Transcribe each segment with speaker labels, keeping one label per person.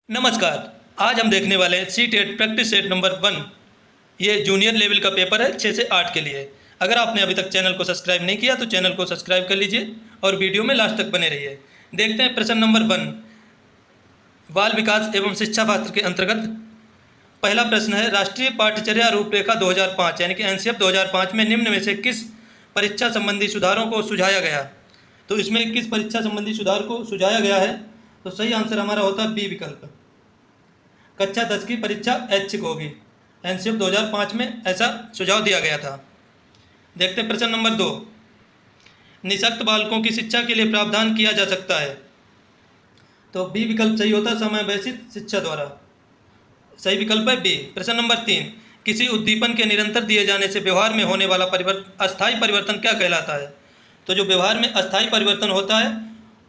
Speaker 1: नमस्कार। आज हम देखने वाले हैं C TET practice set number 1। ये जूनियर लेवल का पेपर है 6 से 8 के लिए। अगर आपने अभी तक चैनल को सब्सक्राइब नहीं किया तो चैनल को सब्सक्राइब कर लीजिए और वीडियो में लास्ट तक बने रहिए। देखते हैं प्रश्न नंबर 1, बाल विकास एवं शिक्षा शास्त्र के अंतर्गत। पहला प्रश्न है, राष्ट्रीय पाठ्यचर्या रूपरेखा 2005 यानी कि एनसीएफ 2005 में निम्न में से किस परीक्षा संबंधी सुधारों को सुझाया गया। तो इसमें किस परीक्षा संबंधी सुधार को सुझाया गया है, तो सही आंसर हमारा होता है बी विकल्प। कक्षा 10 की परीक्षा ऐच्छिक होगी। एनसीएफ 2005 में ऐसा सुझाव दिया गया था। देखते हैं प्रश्न नंबर 2, निःशक्त बालकों की शिक्षा के लिए प्रावधान किया जा सकता है। तो बी विकल्प सही होता है, समय व्यवस्थित शिक्षा द्वारा। सही विकल्प है बी। प्रश्न नंबर 3, किसी उद्दीपन के निरंतर दिए जाने से व्यवहार में होने वाला अस्थायी परिवर्तन क्या कहलाता है। तो जो व्यवहार में अस्थायी परिवर्तन होता है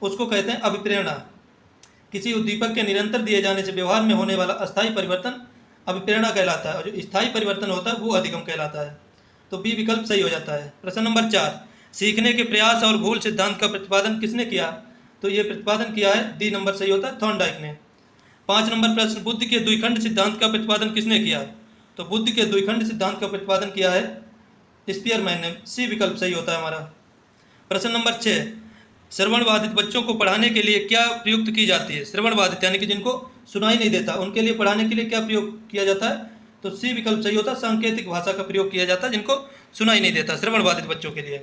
Speaker 1: उसको कहते हैं अभिप्रेरणा। किसी उद्दीपक के निरंतर दिए जाने से व्यवहार में होने वाला अस्थायी परिवर्तन अभिप्रेरणा कहलाता है और जो स्थायी परिवर्तन होता है वो अधिगम कहलाता है। तो बी विकल्प सही हो जाता है। प्रश्न नंबर 4, सीखने के प्रयास और भूल सिद्धांत का प्रतिपादन किसने किया। तो ये प्रतिपादन किया है डी नंबर सही होता है थॉर्नडाइक ने। 5 नंबर प्रश्न, बुद्ध के द्विखंड सिद्धांत का प्रतिपादन किसने किया। तो बुद्ध के द्विखंड सिद्धांत का प्रतिपादन किया है स्पीयरमैन ने। सी विकल्प सही होता है हमारा। प्रश्न नंबर 6, श्रवण बाधित बच्चों को पढ़ाने के लिए क्या प्रयुक्त की जाती है। श्रवण बाधित यानी कि जिनको सुनाई नहीं देता उनके लिए पढ़ाने के लिए क्या प्रयोग किया जाता है। तो सी विकल्प सही होता है, सांकेतिक भाषा का प्रयोग किया जाता है जिनको सुनाई नहीं देता, श्रवण बाधित बच्चों के लिए।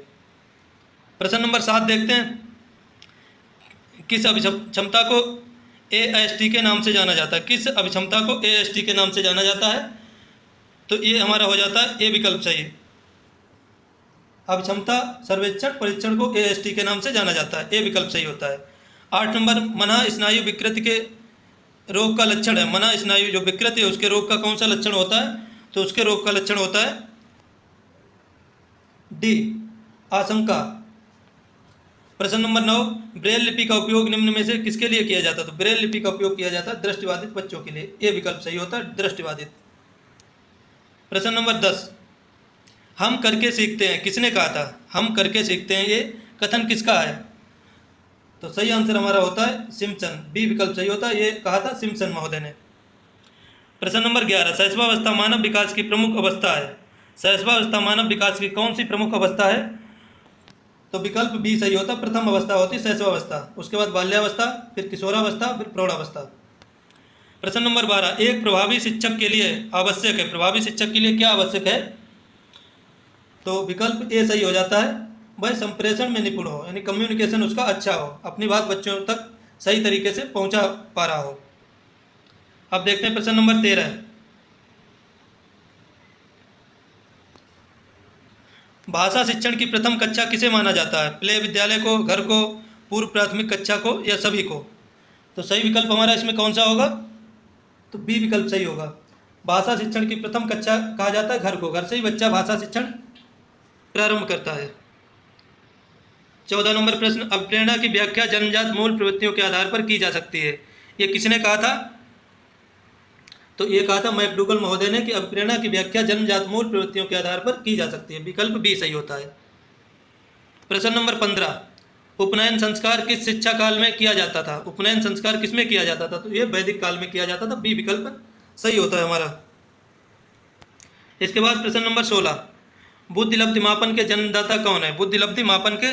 Speaker 1: प्रश्न नंबर 7 देखते हैं, किस अभिक्षमता को AST के नाम से जाना जाता है। किस अभिक्षमता को AST के नाम से जाना जाता है। तो ये हमारा हो जाता है ए विकल्प सही। अभिक्षमता सर्वेक्षण परीक्षण को AST के नाम से जाना जाता है। ए विकल्प सही होता है। 8 नंबर, मना स्नायु विकृति के रोग का लक्षण है। मना स्नायु जो विकृति है उसके रोग का कौन सा लक्षण होता है। तो उसके रोग का लक्षण होता है डी आशंका। प्रश्न नंबर 9, ब्रेल लिपि का उपयोग निम्न में से किसके लिए किया जाता है। तो ब्रेल लिपि का उपयोग किया जाता है दृष्टिबाधित बच्चों के लिए। ए विकल्प सही होता है दृष्टिबाधित। प्रश्न नंबर 10, हम करके सीखते हैं किसने कहा था। हम करके सीखते हैं ये कथन किसका है। तो सही आंसर हमारा होता है सिम्पसन। बी विकल्प सही होता है, ये कहा था सिम्पसन महोदय ने। प्रश्न नंबर 11, शैशवावस्था मानव विकास की प्रमुख अवस्था है। शैशवावस्था मानव विकास की कौन सी प्रमुख अवस्था है। तो विकल्प बी सही होता है, प्रथम अवस्था होती है शैशवावस्था, उसके बाद बाल्यावस्था, फिर किशोरावस्था, फिर प्रौढ़ावस्था। प्रश्न नंबर 12, एक प्रभावी शिक्षक के लिए आवश्यक है। प्रभावी शिक्षक के लिए क्या आवश्यक है। तो विकल्प ए सही हो जाता है, वह संप्रेषण में निपुण हो यानी कम्युनिकेशन उसका अच्छा हो, अपनी बात बच्चों तक सही तरीके से पहुंचा पा रहा हो। अब देखते हैं प्रश्न नंबर 13, भाषा शिक्षण की प्रथम कक्षा किसे माना जाता है। प्ले विद्यालय को, घर को, पूर्व प्राथमिक कक्षा को या सभी को। तो सही विकल्प हमारा इसमें कौन सा होगा। तो बी विकल्प सही होगा। भाषा शिक्षण की प्रथम कक्षा कहा जाता है घर को, घर से ही बच्चा भाषा शिक्षण प्रारंभ करता है। 14 नंबर प्रश्न, अभिप्रेरणा की व्याख्या जन्मजात मूल प्रवृत्तियों के आधार पर की जा सकती है। ये किसने कहा था। तो ये कहा था मैकडूगल महोदय ने कि अभिप्रेरणा की व्याख्या जन्मजात मूल प्रवृत्तियों के आधार पर की जा सकती है। विकल्प बी सही होता है। प्रश्न नंबर 15, उपनयन संस्कार किस शिक्षा काल में किया जाता था। उपनयन संस्कार किसमें किया जाता था। तो ये वैदिक काल में किया जाता था। बी विकल्प सही होता है हमारा। इसके बाद प्रश्न नंबर 16, बुद्धि लब्धि मापन के जन्मदाता कौन है। बुद्धि लब्धि मापन के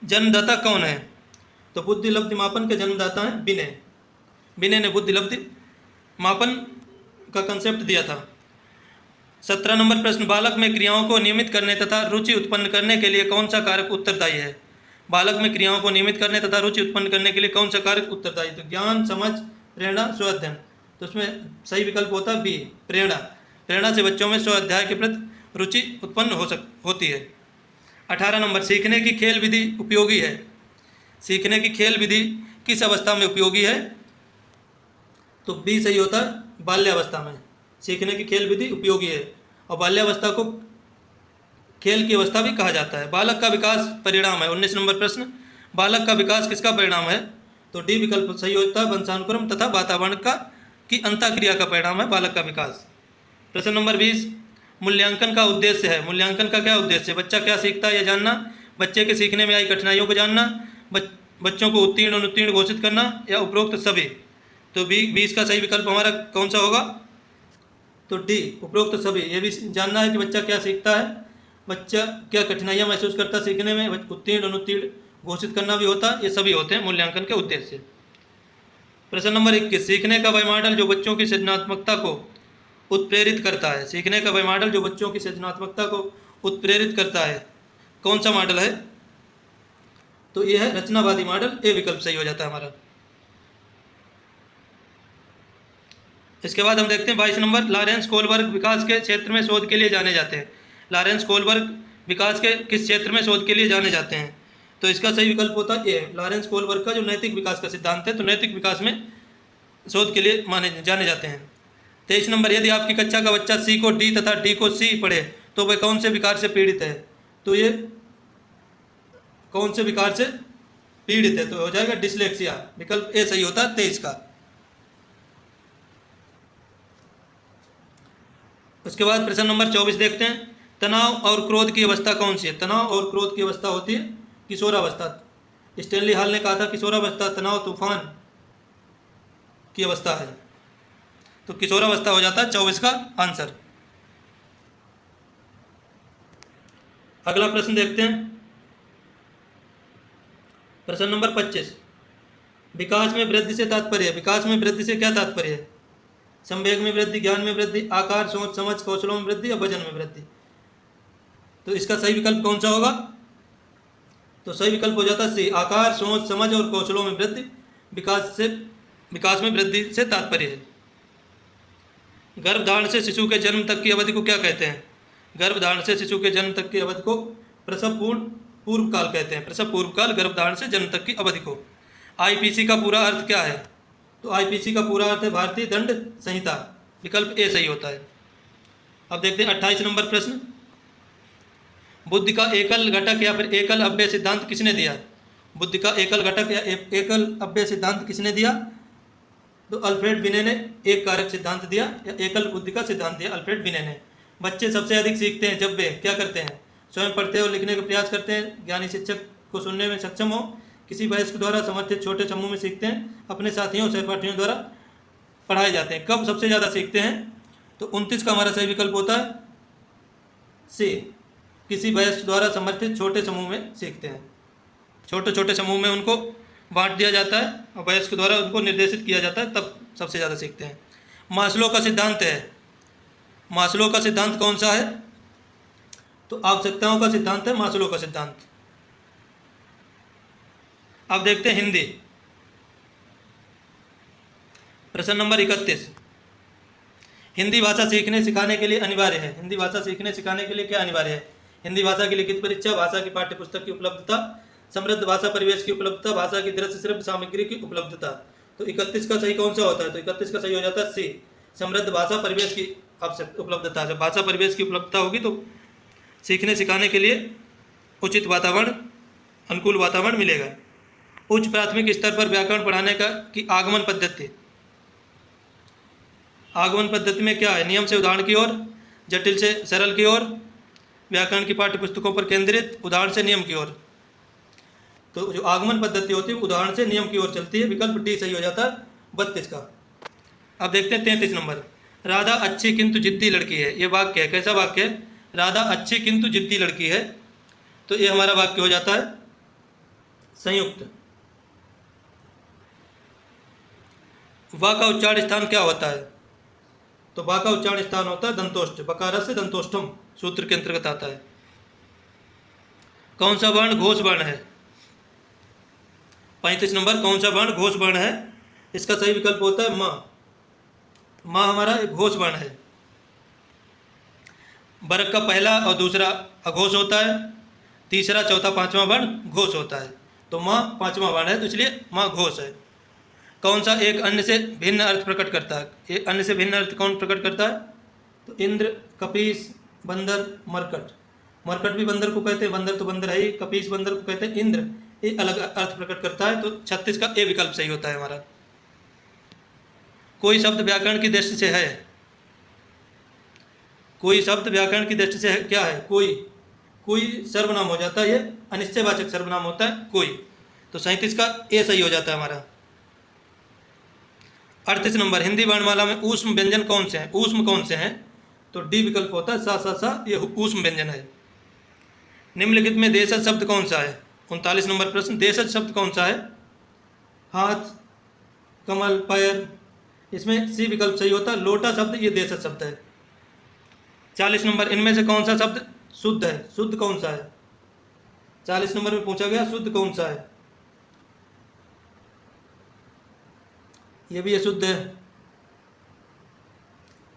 Speaker 1: जन्मदाता कौन है। तो बुद्धि लब्धि मापन के जन्मदाता हैं विनय। विनय ने बुद्धि लब्धि मापन का कंसेप्ट दिया था। 17 नंबर प्रश्न, बालक में क्रियाओं को नियमित करने तथा रुचि उत्पन्न करने के लिए कौन सा कारक उत्तरदायी है। बालक में क्रियाओं को नियमित करने तथा रुचि उत्पन्न करने के लिए कौन सा कारक उत्तरदायी। तो ज्ञान, समझ, प्रेरणा, स्वाध्ययन। तो उसमें सही विकल्प होता है बी प्रेरणा। प्रेरणा से बच्चों में स्वाध्याय के प्रति रुचि उत्पन्न होती है। 18 नंबर, सीखने की खेल विधि उपयोगी है। सीखने की खेल विधि किस अवस्था में उपयोगी है। तो बी सही होता है बाल्यावस्था में सीखने की खेल विधि उपयोगी है और बाल्यावस्था को खेल की अवस्था भी कहा जाता है। बालक का विकास परिणाम है। 19 नंबर प्रश्न, बालक का विकास किसका परिणाम है। तो डी विकल्प सही होता है, वंशानुक्रम तथा वातावरण की अंतःक्रिया का परिणाम है बालक का विकास। प्रश्न नंबर 20, मूल्यांकन का उद्देश्य है। मूल्यांकन का क्या उद्देश्य है। बच्चा क्या सीखता है यह जानना, बच्चे के सीखने में आई कठिनाइयों को जानना, बच्चों को उत्तीर्ण अनुत्तीर्ण घोषित करना या उपरोक्त सभी। तो बीस का सही विकल्प हमारा कौन सा होगा? तो डी, उपरोक्त तो सभी। ये भी जानना है कि बच्चा क्या सीखता है, बच्चा क्या कठिनाइयाँ महसूस करता है सीखने में, उत्तीर्ण अनुत्तीर्ण घोषित करना भी होता है, ये सभी होते हैं मूल्यांकन के उद्देश्य। प्रश्न नंबर 21, सीखने का वह मॉडल जो बच्चों की सृजनात्मकता को उत्प्रेरित करता है। सीखने का वह मॉडल जो बच्चों की सृजनात्मकता को उत्प्रेरित करता है, कौन सा मॉडल है? तो ये है रचनावादी मॉडल, ए विकल्प सही हो जाता है हमारा। इसके बाद हम देखते हैं 22 नंबर, लॉरेंस कोलबर्ग विकास के क्षेत्र में शोध के लिए जाने जाते हैं। लॉरेंस कोलबर्ग विकास के किस क्षेत्र में शोध के लिए जाने जाते हैं? तो इसका सही विकल्प होता है ए, लॉरेंस कोलबर्ग का जो नैतिक विकास का सिद्धांत है, तो नैतिक विकास में शोध के लिए जाने जाते हैं। 23 नंबर, यदि आपकी कक्षा का बच्चा सी को डी तथा डी को सी पढ़े तो वह कौन से विकार से पीड़ित है? तो ये कौन से विकार से पीड़ित है? तो हो जाएगा डिसलेक्सिया, विकल्प ए सही होता है 23 का। उसके बाद प्रश्न नंबर 24 देखते हैं, तनाव और क्रोध की अवस्था कौन सी है? तनाव और क्रोध की अवस्था होती है किशोरावस्था। स्टैनली हॉल ने कहा था किशोरावस्था तनाव तूफान की अवस्था है, तो किशोरावस्था हो जाता है 24 का आंसर। अगला प्रश्न देखते हैं, प्रश्न नंबर 25, विकास में वृद्धि से तात्पर्य। विकास में वृद्धि से क्या तात्पर्य है? संवेग में वृद्धि, ज्ञान में वृद्धि, आकार, सोच समझ कौशलों में वृद्धि या वजन में वृद्धि। तो इसका सही विकल्प कौन सा होगा? तो सही विकल्प हो जाता है सी, आकार, सोच समझ और कौशलों में वृद्धि विकास में वृद्धि से तात्पर्य है। गर्भधारण से शिशु के जन्म तक की अवधि को क्या कहते हैं? गर्भधारण से शिशु के जन्म तक की अवधि को प्रसव पूर्व काल कहते हैं। प्रसव पूर्व काल गर्भधारण से जन्म तक की अवधि को। आईपीसी का पूरा अर्थ क्या है? तो आईपीसी का पूरा अर्थ है भारतीय दंड संहिता, विकल्प ए सही होता है। अब देखते हैं 28 नंबर प्रश्न, बुद्धि का एकल घटक या फिर एकल अव्यय सिद्धांत किसने दिया? बुद्धि का एकल घटक या एकल अव्यय सिद्धांत किसने दिया? तो अल्फ्रेड बिने ने एक कारक सिद्धांत दिया या एकल बुद्धि का सिद्धांत दिया अल्फ्रेड बिने ने। बच्चे सबसे अधिक सीखते हैं जब वे क्या करते हैं? स्वयं पढ़ते और लिखने का प्रयास करते हैं, ज्ञानी शिक्षक को सुनने में सक्षम हो, किसी वयस्क द्वारा समर्थित छोटे समूह में सीखते हैं, अपने साथियों सहपाठियों द्वारा पढ़ाए जाते हैं। कब सबसे ज़्यादा सीखते हैं? तो 29 का हमारा सही विकल्प होता है सी, किसी वयस्क द्वारा समर्थित छोटे समूह में सीखते हैं। छोटे छोटे समूह में उनको बांट दिया जाता है और वयस्क द्वारा उनको निर्देशित किया जाता है, तब सबसे ज़्यादा सीखते हैं। मास्लो का सिद्धांत है, मास्लो का सिद्धांत कौन सा है? तो आवश्यकताओं का सिद्धांत है मास्लो का सिद्धांत। अब देखते हैं हिंदी, प्रश्न नंबर 31, हिंदी भाषा सीखने सिखाने के लिए अनिवार्य है। हिंदी भाषा सीखने सिखाने के लिए क्या अनिवार्य है? हिंदी भाषा की लिखित परीक्षा, भाषा की पाठ्यपुस्तक की उपलब्धता, समृद्ध भाषा परिवेश की उपलब्धता, भाषा की दृश्य श्रव्य सामग्री की उपलब्धता। तो 31 का सही कौन सा होता है? तो 31 का सही हो जाता है सी, समृद्ध भाषा परिवेश की उपलब्धता। जब भाषा परिवेश की उपलब्धता होगी तो सीखने सिखाने के लिए उचित वातावरण, अनुकूल वातावरण मिलेगा। उच्च प्राथमिक स्तर पर व्याकरण पढ़ाने की आगमन पद्धति। आगमन पद्धति में क्या है? नियम से उदाहरण की ओर, जटिल से सरल की ओर, व्याकरण की पाठ्यपुस्तकों पर केंद्रित, उदाहरण से नियम की ओर। तो जो आगमन पद्धति होती है उदाहरण से नियम की ओर चलती है, विकल्प डी सही हो जाता है 32 का। अब देखते हैं 33 नंबर, राधा अच्छी किंतु जिद्दी लड़की है। ये वाक्य है, कैसा वाक्य है? राधा अच्छी किंतु जिद्दी लड़की है। तो ये हमारा वाक्य हो जाता है संयुक्त। वा का उच्चारण स्थान क्या होता है? तो वा का उच्चारण स्थान होता है दंतोष्ठ, बकार से दंतोष्ठम सूत्र के अंतर्गत आता है। कौन सा वर्ण घोष वर्ण है? 35 नंबर, कौन सा वर्ण घोष वर्ण है? इसका सही विकल्प होता है माँ। माँ हमारा एक घोष वर्ण है। वर्ग का पहला और दूसरा अघोष होता है, तीसरा चौथा पांचवा वर्ण घोष होता है। तो माँ पांचवा वर्ण है, तो इसलिए माँ घोष है। कौन सा एक अन्य से भिन्न अर्थ प्रकट करता है? एक अन्य से भिन्न अर्थ कौन प्रकट करता है? तो इंद्र, कपीस, बंदर, मरकट। मरकट भी बंदर को कहते हैं, बंदर तो बंदर है ही, कपीस बंदर को कहते हैं, इंद्र ये अलग अर्थ प्रकट करता है। तो 36 का ए विकल्प सही होता है हमारा। कोई शब्द व्याकरण की दृष्टि से है, कोई शब्द व्याकरण की दृष्टि से है, क्या है? कोई सर्वनाम हो जाता है, ये अनिश्चयवाचक सर्वनाम होता है कोई। तो 37 का ए सही हो जाता है हमारा। 38 नंबर, हिंदी वर्णमाला में ऊष्म व्यंजन कौन से हैं? ऊष्म कौन से हैं? तो डी विकल्प होता है, सा सा सा, ये ऊष्म व्यंजन है। निम्नलिखित में देशज शब्द कौन सा है? 39 नंबर प्रश्न, देशज शब्द कौन सा है? हाथ, कमल, पैर, इसमें सी विकल्प सही होता है। लोटा शब्द ये देशज शब्द है। 40 नंबर, इनमें से कौन सा शब्द शुद्ध है? शुद्ध कौन सा है? 40 नंबर में पूछा गया शुद्ध कौन सा है? ये भी अशुद्ध है,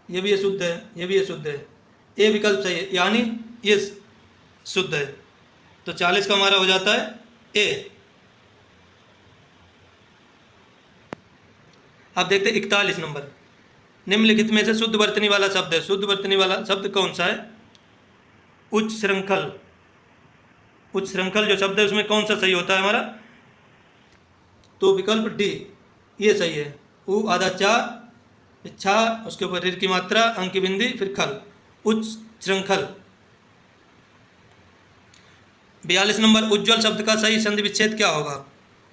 Speaker 1: ये भी अशुद्ध है, ये भी अशुद्ध है। ए विकल्प सही है, यानी ये शुद्ध है। तो 40 का हमारा हो जाता है ए। अब देखते हैं 41 नंबर, निम्नलिखित में से शुद्ध वर्तनी वाला शब्द है। शुद्ध वर्तनी वाला शब्द कौन सा है? उच्च श्रृंखल। उच्च श्रृंखल जो शब्द है उसमें कौन सा सही होता है हमारा? तो विकल्प डी ये सही है। उ आधा चा, इच्छा, उसके ऊपर ऋ की मात्रा, अंक की बिंदी, फिर खल, उच्च श्रृंखल। 42 नंबर, उज्ज्वल शब्द का सही संधि विच्छेद क्या होगा?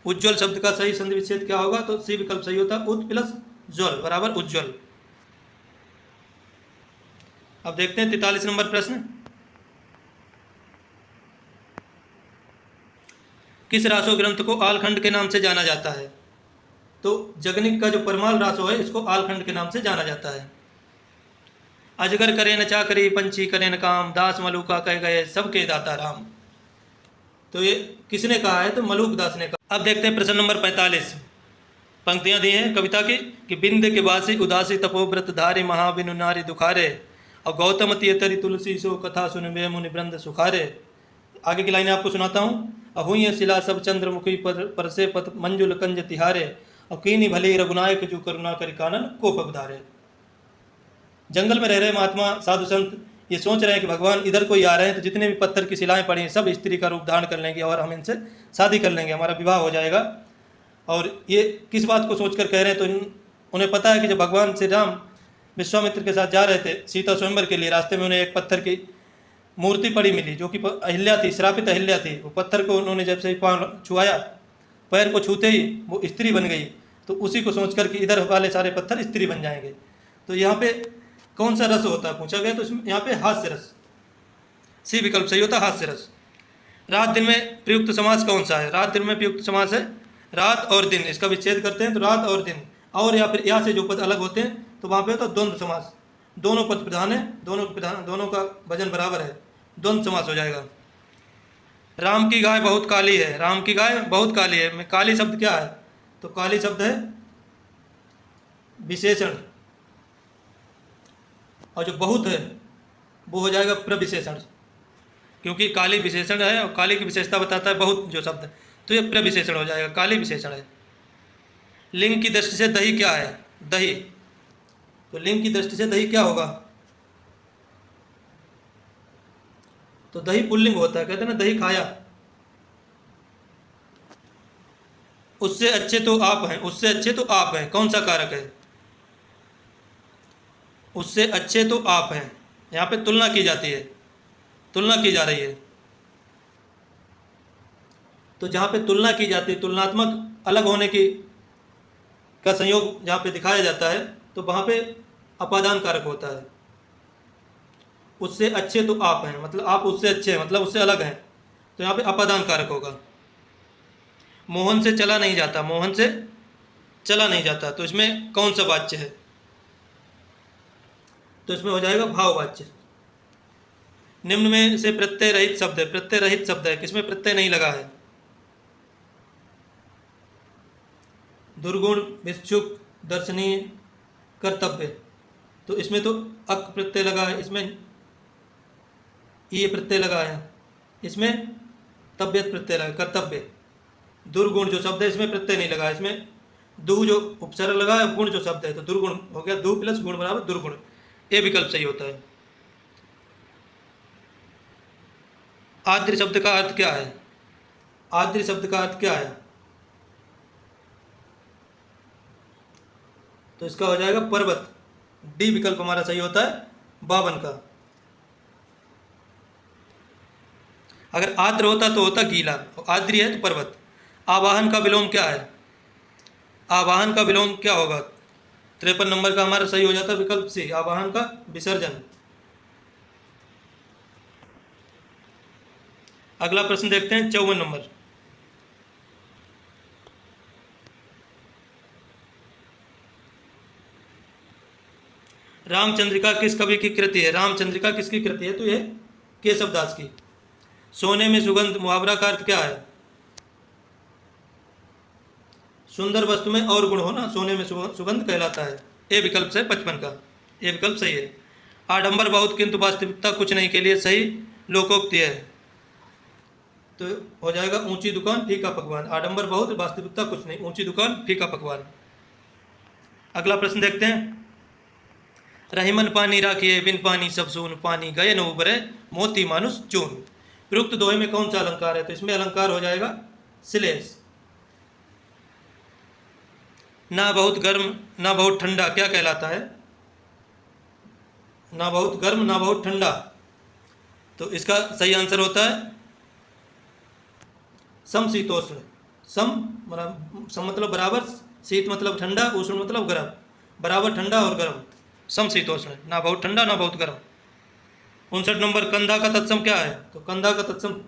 Speaker 1: उज्ज्वल शब्द का सही संधि विच्छेद क्या होगा? तो सी विकल्प सही होता है, उत प्लस ज्वल बराबर उज्ज्वल। अब देखते हैं 43 नंबर प्रश्न, किस रासो ग्रंथ को आलखंड के नाम से जाना जाता है? तो जगनिक का जो परमाल रासो है इसको आलखंड के नाम से जाना जाता है। अजगर करे न चाकरी, पंछी करे न काम, दास मलूका कह गए सबके दाता राम। तो ये किसने कहा है? तो मलूक दास ने कहा। अब देखते हैं प्रश्न नंबर 45, पंक्तियां दी हैं कविता की कि बिंद के बासी उदासी तपोव्रत धारी, महाबिनु नारी दुखारे, और गौतम तियतरी तुलसी सो कथा सुन वे मुनि वृंद सुखारे। आगे की लाइनें आपको सुनाता हूँ। अहुय शिला सब चंद्रमुखी पर से पत मंजुल कंज तिहारे, और कीनी भले रघुनायक जो करुणा कर कानन को पगधारे। जंगल में रह रहे महात्मा साधु संत ये सोच रहे हैं कि भगवान इधर कोई आ रहे हैं तो जितने भी पत्थर की शिलाएं पड़ी हैं सब स्त्री का रूप धारण कर लेंगे और हम इनसे शादी कर लेंगे, हमारा विवाह हो जाएगा। और ये किस बात को सोचकर कह रहे हैं? तो उन्हें पता है कि जब भगवान श्री राम विश्वामित्र के साथ जा रहे थे सीता स्वयंवर के लिए, रास्ते में उन्हें एक पत्थर की मूर्ति पड़ी मिली जो कि अहिल्या थी, श्रापित अहिल्या थी। वो पत्थर को उन्होंने जब से पाँव छुआया, पैर को छूते ही वो स्त्री बन गई। तो उसी को सोचकर कि इधर वाले सारे पत्थर स्त्री बन जाएंगे। तो यहाँ पे कौन सा रस होता है पूछा गया, तो इसमें यहाँ पे हास्य रस, सी विकल्प सही होता है हास्य रस। रात दिन में प्रयुक्त समास कौन सा है? रात दिन में प्रयुक्त समास है रात और दिन। इसका विच्छेद करते हैं तो रात और दिन, और या फिर यहाँ से जो पद अलग होते हैं तो वहाँ पे होता है द्वंद्व समास। दोनों पद प्रधान है, दोनों का वजन बराबर है, द्वंद्व समास हो जाएगा। राम की गाय बहुत काली है, राम की गाय बहुत काली है में काली शब्द क्या है? तो काली शब्द है विशेषण, और जो बहुत है वो हो जाएगा प्रविशेषण, क्योंकि काली विशेषण है और काली की विशेषता बताता है बहुत जो शब्द, तो ये प्रविशेषण हो जाएगा, काली विशेषण है। लिंग की दृष्टि से दही क्या है? दही, तो लिंग की दृष्टि से दही क्या होगा? तो दही पुल्लिंग होता है, कहते हैं ना दही खाया। उससे अच्छे तो आप हैं, उससे अच्छे तो आप हैं, कौन सा कारक है? उससे अच्छे तो आप हैं, यहाँ पे तुलना की जाती है, तुलना की जा रही है। तो जहाँ पे तुलना की जाती है, तुलनात्मक अलग होने की का संयोग जहाँ पे दिखाया जाता है, तो वहाँ पे अपादान कारक होता है। उससे अच्छे तो आप हैं, मतलब आप उससे अच्छे हैं, मतलब उससे अलग हैं, तो यहाँ पे अपादान कारक होगा। मोहन से चला नहीं जाता, मोहन से चला नहीं जाता, तो इसमें कौन सा वाच्य है? तो इसमें हो जाएगा भाववाच्य। निम्न में से प्रत्यय रहित शब्द है, प्रत्यय रहित शब्द है, किसमें प्रत्यय नहीं लगा है? दुर्गुण, भिक्षुक, दर्शनीय, कर्तव्य, तो इसमें तो अक प्रत्यय लगा है, इसमें ये प्रत्यय लगा है, इसमें तब्यत प्रत्यय लगा, कर्तव्य। दुर्गुण जो शब्द है इसमें प्रत्यय नहीं लगा है, इसमें दु जो उपसर्ग लगा है, गुण जो शब्द है, तो दुर्गुण हो गया, दु प्लस गुण बराबर दुर्गुण, ये विकल्प सही होता है। आद्रि शब्द का अर्थ क्या है? आद्रि शब्द का अर्थ क्या है? तो इसका हो जाएगा पर्वत, डी विकल्प हमारा सही होता है 52 का। अगर आद्र होता तो होता गीला, आद्री है तो पर्वत। आवाहन का विलोम क्या है? आवाहन का विलोम क्या होगा? 53 नंबर का हमारा सही हो जाता है विकल्प सी, आवाहन का विसर्जन। अगला प्रश्न देखते हैं 54 नंबर। रामचंद्रिका किस कवि की कृति है? रामचंद्रिका किसकी कृति है? तो ये केशव दास की। सोने में सुगंध मुहावरा का अर्थ क्या है? सुंदर वस्तु में और गुण होना सोने में सुगंध कहलाता है। ए विकल्प से 55 का, ये विकल्प सही है। आडंबर बहुत किंतु वास्तविकता कुछ नहीं के लिए सही लोकोक्ति है, तो हो जाएगा ऊंची दुकान फीका पकवान। आडंबर बहुत, वास्तविकता कुछ नहीं, ऊंची दुकान फीका पकवान। अगला प्रश्न देखते हैं। रहीमन पानी राखिए बिन पानी सब सून, पानी गए न उबरे मोती मानुष चून। उपयुक्त दोहे में कौन सा अलंकार है? तो इसमें अलंकार हो जाएगा श्लेष। ना बहुत गर्म ना बहुत ठंडा क्या कहलाता है? ना बहुत गर्म ना बहुत ठंडा, तो इसका सही आंसर होता है समशीतोष्ण। सम मतलब बराबर, शीत मतलब ठंडा, उष्ण मतलब गर्म, बराबर ठंडा और गर्म, समशीतोष्ण, ना बहुत ठंडा ना बहुत गर्म। 59 नंबर। कंधा का तत्सम क्या है? तो कंधा का तत्सम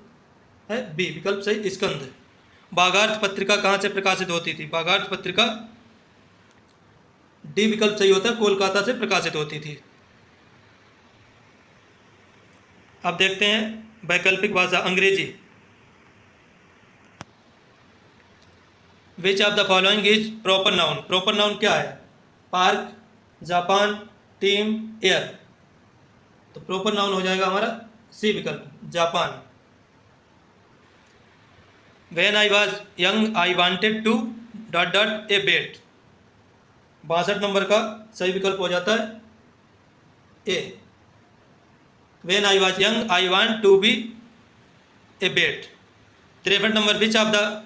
Speaker 1: है बी विकल्प सही, स्कंद। बागार्थ पत्रिका कहाँ से प्रकाशित होती थी? बागार्थ पत्रिका डी विकल्प सही होता है, कोलकाता से प्रकाशित होती थी। अब देखते हैं वैकल्पिक भाषा अंग्रेजी। Which of the following is proper noun? Proper noun क्या है? Park, Japan, team, air. तो प्रॉपर नाउन हो जाएगा हमारा सी विकल्प, Japan. When I was young I wanted to dot dot a vet. 62 नंबर का सही विकल्प हो जाता है A, when I was young I want to be a vet. 63 नंबर। Which of the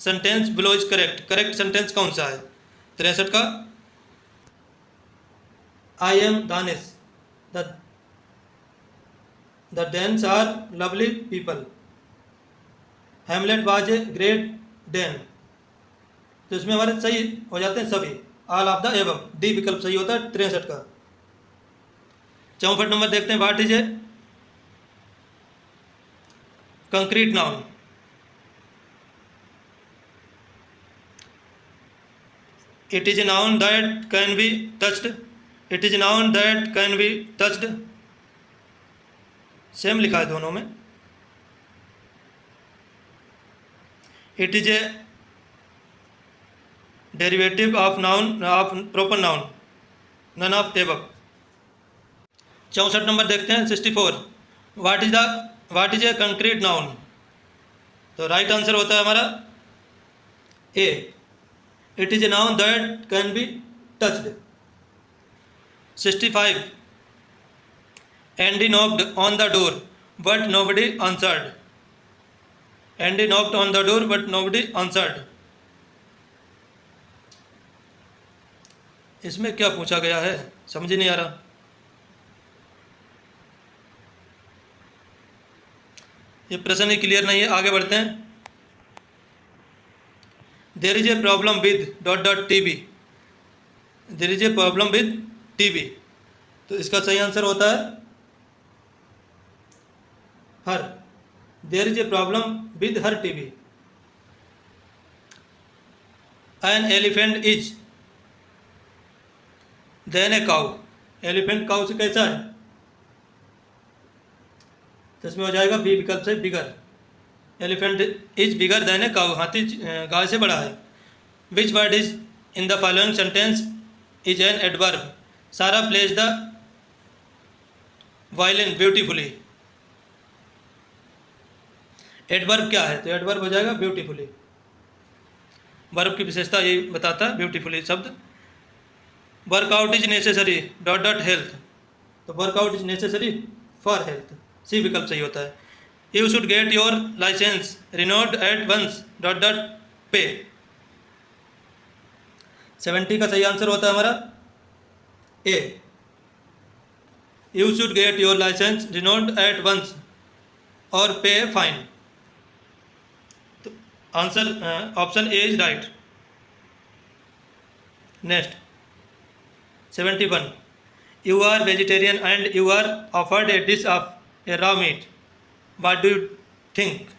Speaker 1: sentence below is correct? Correct sentence कौन सा है? 63 का I am Danish, the Danes are lovely people, Hamlet was a great Dane. तो इसमें हमारे सही हो जाते हैं सभी, all of the above, D विकल्प सही होता है 63 का। 64 नंबर देखते हैं। What is a concrete noun? It is a noun that can be touched, it is a noun that can be touched, same लिखा है दोनों में। It is a derivative of noun of proper noun, none of above. 64 number देखते हैं 64। What is a concrete noun? तो right answer होता है हमारा A, it is a noun that can be touched. 65। Andy knocked on the door but nobody answered. Andy knocked on the door but nobody answered. इसमें क्या पूछा गया है समझ नहीं आ रहा। ये प्रश्न ही क्लियर नहीं है, आगे बढ़ते हैं। There is a problem with dot dot TB, there is a problem with TB. तो इसका सही आंसर होता है her, there is a problem with her TB. An elephant is than a cow. Elephant cow से कैसा है? तो इसमें हो जाएगा बी विकल्प से bigger. Elephant is bigger than a cow, हाथी गाय से बड़ा है। Which word is in the following sentence is an adverb? Sara plays the violin beautifully. Adverb क्या है? तो एडवर्ब हो जाएगा ब्यूटीफुली। वर्ब की विशेषता ये बताता है ब्यूटीफुली शब्द। Workout is necessary dot dot health. तो workout is necessary for health, C विकल्प सही होता है। You should get your licence renewed at once dot dot pay. 70 का सही आंसर होता है हमारा A, you should get your licence renewed at once और पे फाइन। तो answer option A is right. Next 71. You are vegetarian and you are offered a dish of a raw meat. What do you think?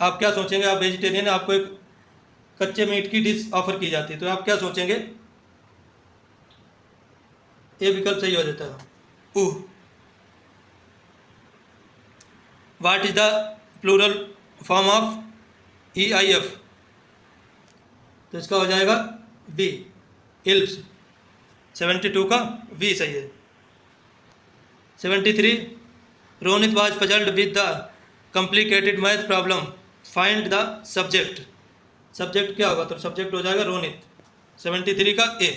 Speaker 1: आप क्या सोचेंगे? आप vegetarian है, आपको एक कच्चे मीट की डिश ऑफर की जाती है, तो आप क्या सोचेंगे? ये विकल्प सही हो जाता है। ऊह। What is the plural form of EIF? तो इसका हो जाएगा बी, इल्प्स। 72 का बी सही है। 73. Ronit was puzzled with the complicated math problem, find the subject. Subject क्या होगा? तो सब्जेक्ट हो जाएगा रोनित। 73 का A.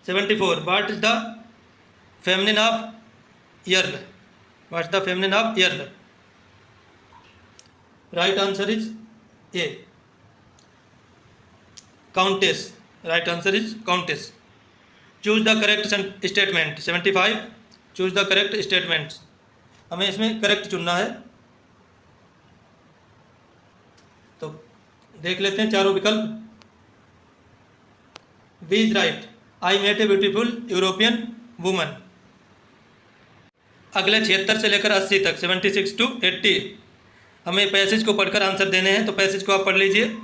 Speaker 1: 74. What is the feminine of earl? What is the feminine of earl? Right answer is A, countess. Right answer is countess. Choose the correct statement. 75. Choose the correct statement. हमें इसमें correct चुनना है, तो देख लेते हैं चारों विकल्प। B is right, I met a beautiful European woman. अगले 76 से लेकर 80 तक, 76 to 80, हमें पैसेज को पढ़कर आंसर देने हैं, तो पैसेज को आप पढ़ लीजिए।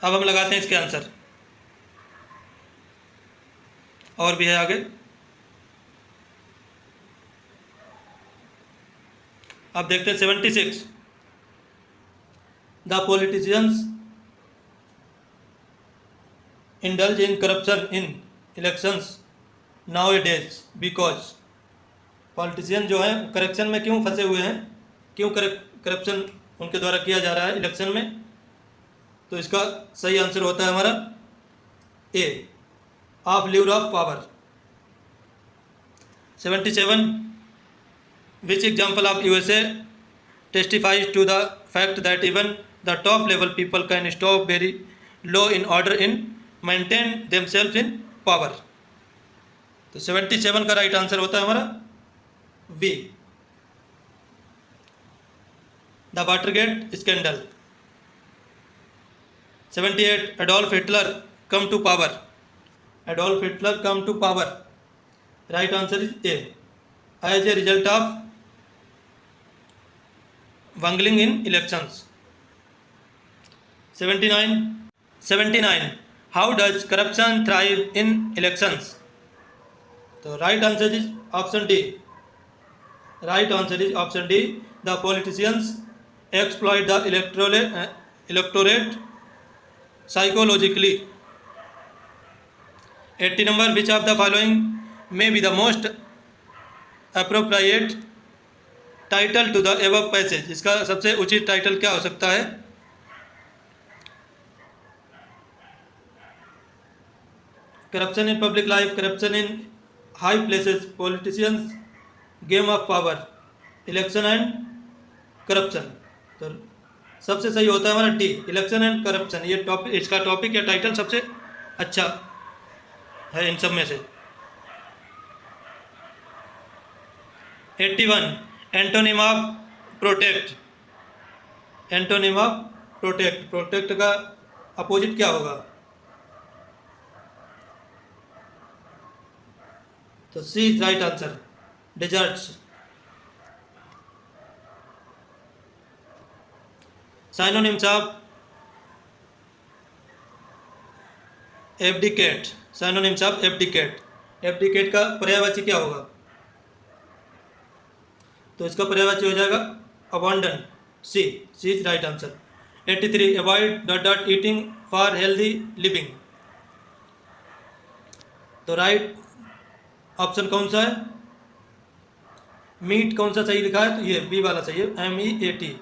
Speaker 1: अब हम लगाते हैं इसके आंसर, और भी है आगे। अब देखते हैं 76. The politicians indulge in corruption in elections now A days because. Politician जो है करप्शन में क्यों फंसे हुए हैं, क्यों करप्शन उनके द्वारा किया जा रहा है इलेक्शन में? तो इसका सही आंसर होता है हमारा A, of lever of power. 77. Which example of USA testifies to the fact that even the top level people can stoop very low in order in maintain themself in power? तो 77 का right answer होता है हमारा B, the Watergate scandal. 78. Adolf Hitler come to power. Adolf Hitler come to power, right answer is A, as a result of wrangling in elections. 79. How does corruption thrive in elections? तो right answer is option D. Right answer is option D, the politicians exploit the electorate psychologically. 80 number. Which of the following may be the most appropriate title to the above passage? इसका सबसे उचित title क्या हो सकता है? Corruption in public life, corruption in high places, politicians, game of power, election and corruption. तो सबसे सही होता है हमारा डी, इलेक्शन एंड करप्शन। ये टॉपिक, इसका टॉपिक या टाइटल सबसे अच्छा है इन सब में से। 81. Antonym of protect. Antonym of protect, protect का अपोजिट क्या होगा? तो C is right answer, deserts. Synonyms of abdicate. Synonyms of abdicate, abdicate का पर्यायवाची क्या होगा? तो इसका पर्यायवाची हो जाएगा abandon, C is right answer. 83. Avoid dot dot eating for healthy living. तो राइट ऑप्शन कौन सा है? मीट कौन सा सही लिखा है? तो ये बी वाला सही है, MEAT,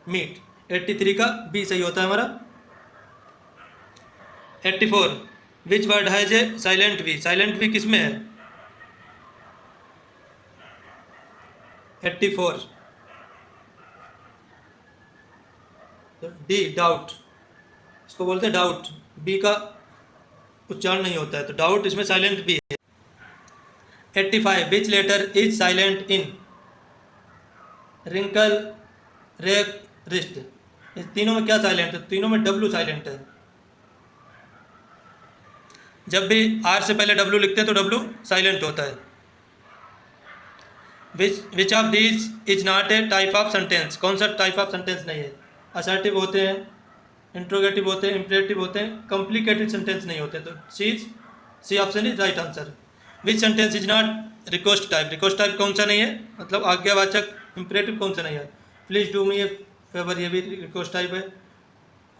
Speaker 1: मीट। 83 का बी सही होता है हमारा। 84. Which word has a silent V? Silent V किस में है? 84. तो डी, डाउट। इसको बोलते हैं डाउट, बी का उच्चारण नहीं होता है, तो डाउट इसमें साइलेंट बी है। 85 which letter is silent in wrinkle, wreck, wrist. इस तीनों में क्या साइलेंट है? तीनों में डब्लू साइलेंट है। जब भी आर से पहले डब्लू लिखते हैं तो डब्लू साइलेंट होता है। Which of these is not a type of sentence, कौन सा टाइप ऑफ सेंटेंस नहीं है? असर्टिव होते हैं, इंट्रोगेटिव होते हैं, इंपरेटिव होते हैं, कॉम्प्लिकेटेड सेंटेंस नहीं होते। तो C option is right answer. Which sentence is not request type, request type कौन सा नहीं है? मतलब आज्ञावाचक। इंपरेटिव कौन सा नहीं है? Please do me a favour, ये भी रिक्वेस्ट टाइप है।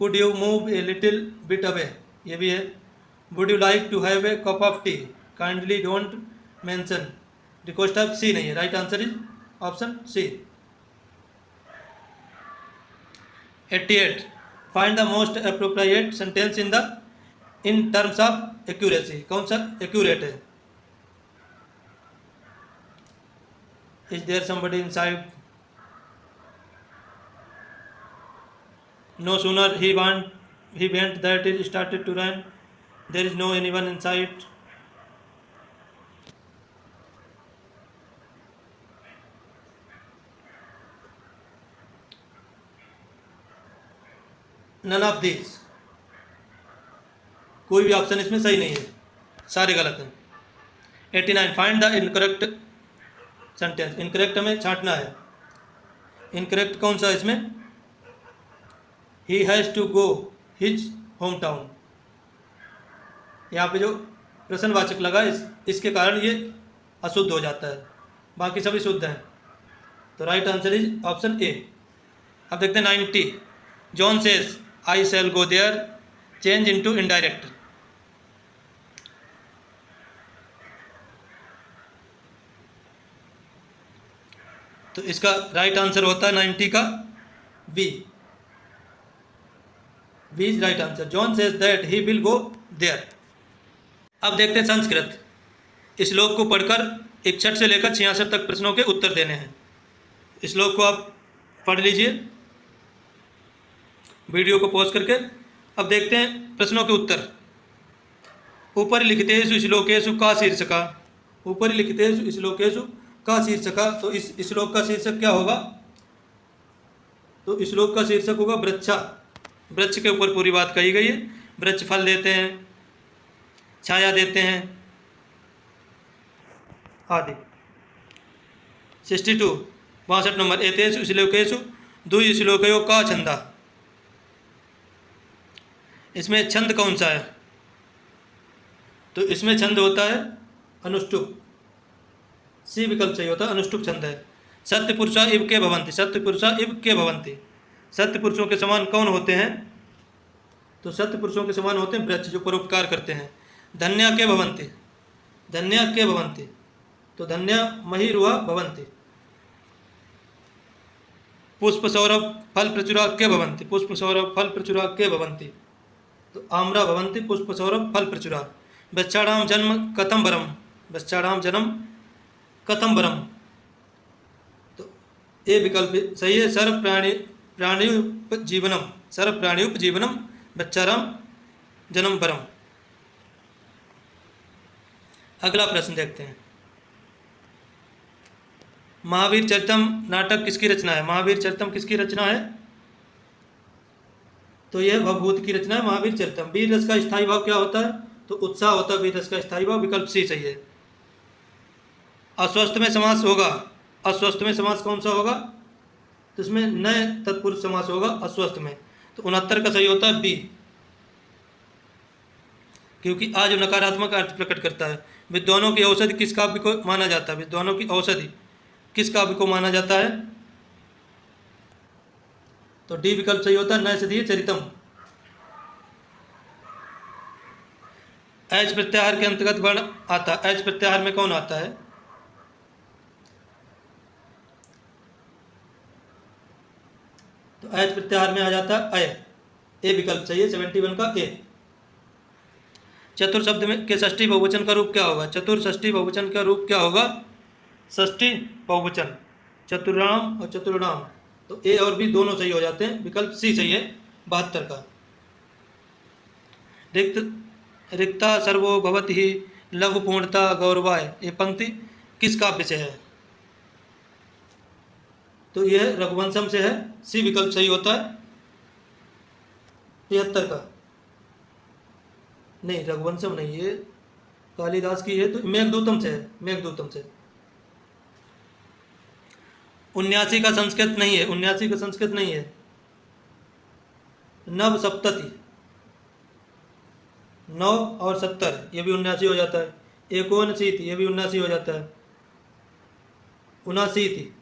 Speaker 1: Could you move a little bit away, ये भी है। Would you like to have a cup of tea, kindly don't mention, request type C नहीं है। Right answer is option C. 88 find the most appropriate sentence in terms of accuracy, कौन सा accurate है? Is there somebody inside, no sooner he went that is started to run, there is no anyone inside, none of this, कोई भी option इसमें सही नहीं है, सारे गलत हैं। 89 find the incorrect sentence, incorrect हमें छांटना है। इनकरेक्ट कौन सा इसमें? He has to go his home town, यहाँ पे जो प्रश्नवाचक लगा इसके कारण ये अशुद्ध हो जाता है, बाकी सभी शुद्ध हैं। तो right answer is option A. अब देखते हैं 90 John says I shall go there, change into indirect, तो इसका राइट आंसर होता है 90 का B, B is right answer. John says that he will go there. अब देखते हैं संस्कृत। इस श्लोक को पढ़कर 61 से लेकर 66 तक प्रश्नों के उत्तर देने हैं। इस श्लोक को आप पढ़ लीजिए वीडियो को पॉज करके। अब देखते हैं प्रश्नों के उत्तर। ऊपर लिखितेषु श्लोकेषु का शीर्षका, ऊपर लिखितेषु श्लोकेषु का शीर्षका, तो इस श्लोक का शीर्षक क्या होगा? तो इस श्लोक का शीर्षक होगा वृक्षा। वृक्ष के ऊपर पूरी बात कही गई है। वृक्ष फल देते हैं, छाया देते हैं आदि। 62 62 नंबर एतेषु श्लोकेषु द्वि श्लोकयोः का छंदा, इसमें छंद कौन सा है? तो इसमें छंद होता है अनुष्टुप, सी विकल्प सही होता है, अनुष्टुप छंद है। सत्य पुरुषा इव के भवन्ति, सत्य पुरुषा इव के भवन्ति, सत्य पुरुषों के समान कौन होते हैं? तो सत्य पुरुषों के समान होते हैं वृक्ष जो परोपकार करते हैं। धन्या के भवन्ति, धन्या के भवन्ति, तो धन्या महिरुहा भवन्ति। पुष्प सौरभ फल प्रचुरा के भवन्ति, पुष्प सौरभ फल प्रचुरा के भवन्ति, तो आम्रा भवन्ति पुष्प सौरभ फल प्रचुरा। वृक्षाणाम जन्म कथम वरम, वृक्षाणाम जन्म कथम वरम, तो ये विकल्प सही है। सर्व प्राणियुपजीवनम, सर्व प्राणियुपजीवनम वृक्षाणाम जन्म वरम। अगला प्रश्न देखते हैं। महावीर चरितम नाटक किसकी रचना है? महावीर चरितम किसकी रचना है? तो यह भवभूत की रचना है महावीर चरितम। वीर रस का स्थायी भाव क्या होता है? तो उत्साह होता है वीर रस का स्थायी भाव, विकल्प सी सही है। अस्वस्थ में समास होगा, अस्वस्थ में समास कौन सा होगा? तो इसमें नए तत्पुरुष समास होगा अस्वस्थ में, तो 69 का सही होता है बी, क्योंकि आज नकारात्मक अर्थ प्रकट करता है। विद्वानों की औषधि किस काव्य को माना जाता है? विद्वानों की औषधि किस काव्य को माना जाता है? तो डी विकल्प सही होता है, नैषधीय चरितम। एच प्रत्याहार के अंतर्गत वर्ण आता है, एच प्रत्याहार में कौन आता है? तो एच प्रत्याहार में आ जाता है ए विकल्प सही है, 71 का ए। चतुर शब्द में के षष्ठी बहुवचन का रूप क्या होगा? चतुर षष्ठी बहुवचन का रूप क्या होगा? षष्ठी बहुवचन, चतुर्णाम और चतुर्णाम, तो ए और बी दोनों सही हो जाते हैं, विकल्प सी सही है 72 का। रिक्ता सर्वो भवति लघु पूर्णता गौरवाय, ये पंक्ति किस काव्य से है? तो यह रघुवंशम से है, सी विकल्प सही होता है। 73 का नहीं, रघुवंशम नहीं, ये कालिदास की है, तो मेघदूतम से है, मेघदूतम से। 79 का संस्कृत नहीं है, 79 का संस्कृत नहीं है। नव सप्तति, 9 और 70 ये भी 79 हो जाता है। 79 ये भी 79 हो जाता है। 79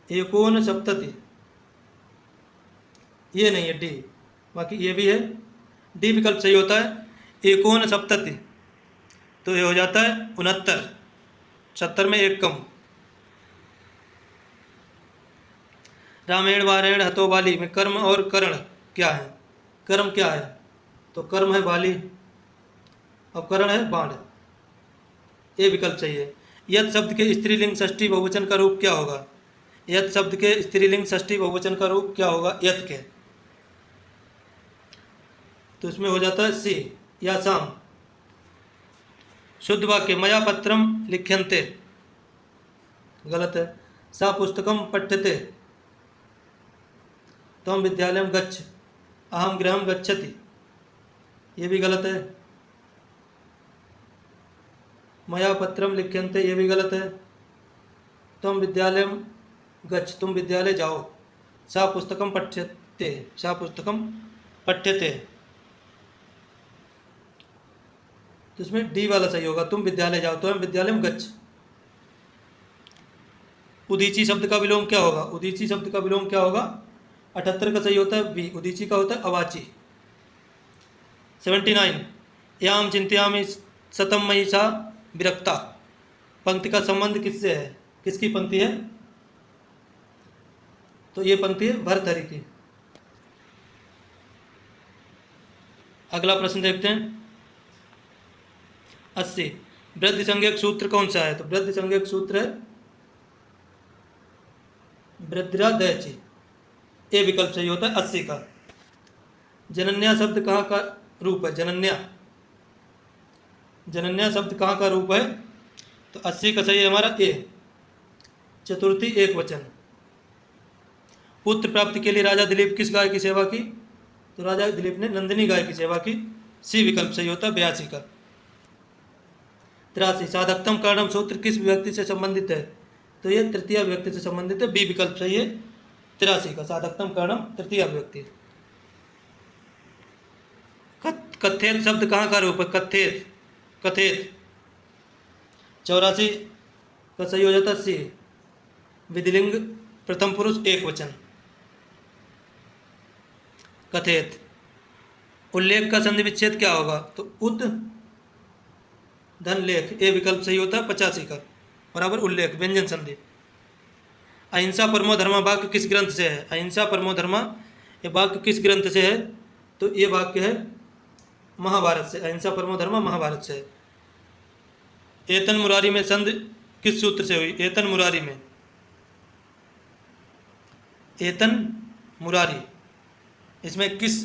Speaker 1: 69 ये नहीं है, डी, बाकी ये भी है, डी विकल्प सही होता है। 69 तो ये हो जाता है 69, 70 में एक कम। रामायण वारायण हतो बाली में कर्म और करण क्या है? कर्म क्या है? तो कर्म है बाली और करण है बाण, ये विकल्प सही है। यद शब्द के स्त्रीलिंग षष्ठी बहुवचन का रूप क्या होगा? यद शब्द के स्त्रीलिंग षष्ठी बहुवचन का रूप क्या होगा यद के? तो इसमें हो जाता है सी, या शाम। शुद्ध वाक्य, मया पत्रम लिख्यन्ते, गलत है। सा पुस्तकम पठ्यते, त्वं विद्यालयं गच्छ, अहम गृहं गच्छति, ये भी गलत है। मया पत्रम लिख्यन्ते, ये भी गलत है। त्वं विद्यालयं गच्छ, तुम विद्यालय जाओ। सा पुस्तकम पठ्यते, सा पुस्तकम पठ्यते, तो इसमें डी वाला सही होगा, तुम विद्यालय जाओ, त्वं विद्यालयं गच्छ। उदीची शब्द का विलोम क्या होगा? उदीची शब्द का विलोम क्या होगा? 78 का सही होता है बी, उदीची का होता है अवाची। 79 याम चिंतयामि सतम मयि सा विरक्ता, पंक्ति का संबंध किससे है? किसकी पंक्ति है? तो ये पंक्ति है भर्तहरि की। अगला प्रश्न देखते हैं 80 वृद्धि संज्ञक सूत्र कौन सा है? तो वृद्धि संज्ञक सूत्र है वृद्धिरादयची, ए विकल्प सही होता है 80 का। जनन्या शब्द कहाँ का रूप है? जनन्या, जनन्या शब्द कहाँ का रूप है? तो 80 का सही है हमारा ए, चतुर्थी एक वचन। पुत्र प्राप्ति के लिए राजा दिलीप किस गाय की सेवा की? तो राजा दिलीप ने नंदिनी गाय की सेवा की, सी विकल्प सही होता है 82 का। 83 साधकतम कारणम सूत्र किस विभक्ति से संबंधित है? तो ये तृतीय विभक्ति से संबंधित है, बी विकल्प सही है 83 का, साधकतम कारणम तृतीय विभक्ति। कथेत शब्द कहाँ का रूप है? कथेत, कथेत। 84 का सही हो जाता है सी, विधिलिंग प्रथम पुरुष एक वचन, कथेत। उल्लेख का संधि विच्छेद क्या होगा? तो उद धन लेख, ए विकल्प सही होता है 85 का, बराबर उल्लेख व्यंजन संधि। अहिंसा परमो धर्मा वाक्य किस ग्रंथ से है? अहिंसा परमो धर्मा ये वाक्य किस ग्रंथ से है? तो ये वाक्य है महाभारत से, अहिंसा परमो धर्मा महाभारत से है। एतन मुरारी में संधि किस सूत्र से हुई? एतन मुरारी में, एतन मुरारी, इसमें किस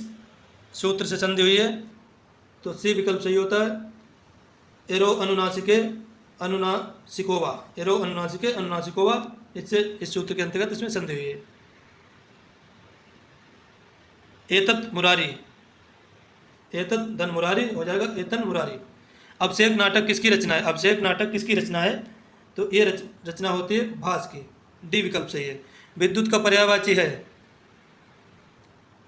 Speaker 1: सूत्र से संधि हुई है? तो सी विकल्प सही होता है एरो अनुनासिके अनुनासिकोवा, एरो अनुनासिके अनुनासिकोवा, इससे इस सूत्र के अंतर्गत इसमें संधि हुई है। एतत् मुरारी, एतत् धन मुरारी हो जाएगा एतन मुरारी। अभिषेक नाटक किसकी रचना है? अभिषेक नाटक किसकी रचना है? तो ये रचना होती है भास की, डी विकल्प सही है। विद्युत का पर्यायवाची है,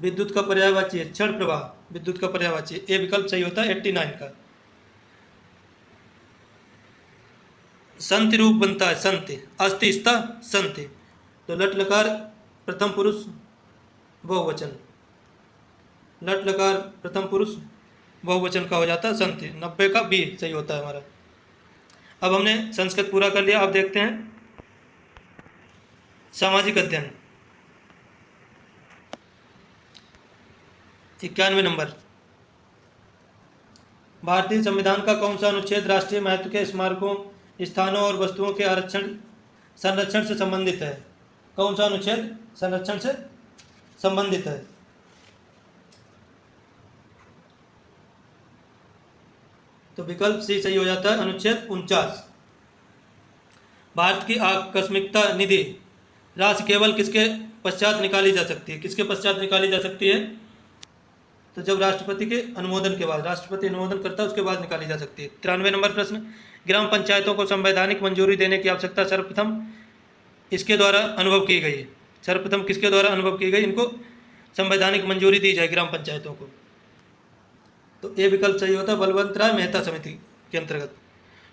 Speaker 1: विद्युत का पर्यायवाची है क्षण प्रवाह, विद्युत का पर्यायवाची, ए विकल्प सही होता है 89 का। संति रूप बनता है संति, अस्ति स्था संति, तो लट लकार प्रथम पुरुष बहुवचन, लट लकार प्रथम पुरुष बहुवचन का हो जाता है संति, 90 का बी सही होता है हमारा। अब हमने संस्कृत पूरा कर लिया, अब देखते हैं सामाजिक अध्ययन 91 नंबर। भारतीय संविधान का कौन सा अनुच्छेद राष्ट्रीय महत्व के स्मारकों, स्थानों और वस्तुओं के संरक्षण से संबंधित है? कौन सा अनुच्छेद संरक्षण से संबंधित है? तो विकल्प सी सही हो जाता है, अनुच्छेद 49। भारत की आकस्मिकता निधि राशि केवल किसके पश्चात निकाली जा सकती है? किसके पश्चात निकाली जा सकती है? तो जब राष्ट्रपति के अनुमोदन के बाद, राष्ट्रपति अनुमोदन करता है उसके बाद निकाली जा सकती है। 93 नंबर प्रश्न, ग्राम पंचायतों को संवैधानिक मंजूरी देने की आवश्यकता सर्वप्रथम इसके द्वारा अनुभव की गई? सर्वप्रथम किसके द्वारा अनुभव की गई? इनको संवैधानिक मंजूरी दी जाए ग्राम पंचायतों को। तो ये विकल्प सही होता है, बलवंत राय मेहता समिति के अंतर्गत।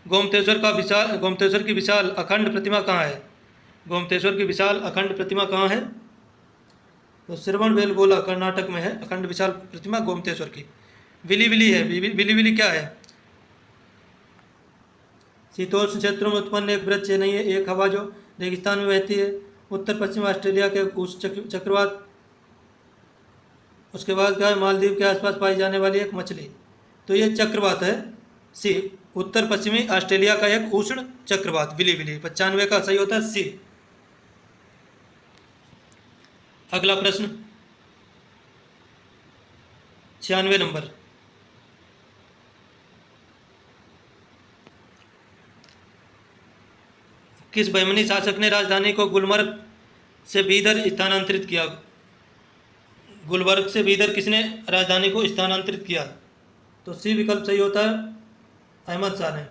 Speaker 1: गोमतेश्वर की विशाल अखंड प्रतिमा कहाँ है? गोमतेश्वर की विशाल अखंड प्रतिमा कहाँ है? तो श्रवणबेलगोला कर्नाटक में है अखंड विशाल प्रतिमा गोमतेश्वर की। विली है, विली क्या है? शीतोष्ण क्षेत्रों में उत्पन्न एक वृक्ष नहीं है, एक हवा जो रेगिस्तान में बहती है, उत्तर पश्चिम ऑस्ट्रेलिया के उस चक्रवात। उसके बाद क्या है? मालदीव के आसपास पाई जाने वाली एक मछली। तो ये चक्रवात है, सी, उत्तर पश्चिमी ऑस्ट्रेलिया का एक उष्ण चक्रवात विली। 95 का सही होता है सी। अगला प्रश्न 96 नंबर, किस बहमनी शासक ने राजधानी को गुलमर्ग से बीदर स्थानांतरित किया? गुलबर्ग से बीदर किसने राजधानी को स्थानांतरित किया? तो सी विकल्प सही होता है, अहमद शाह ने।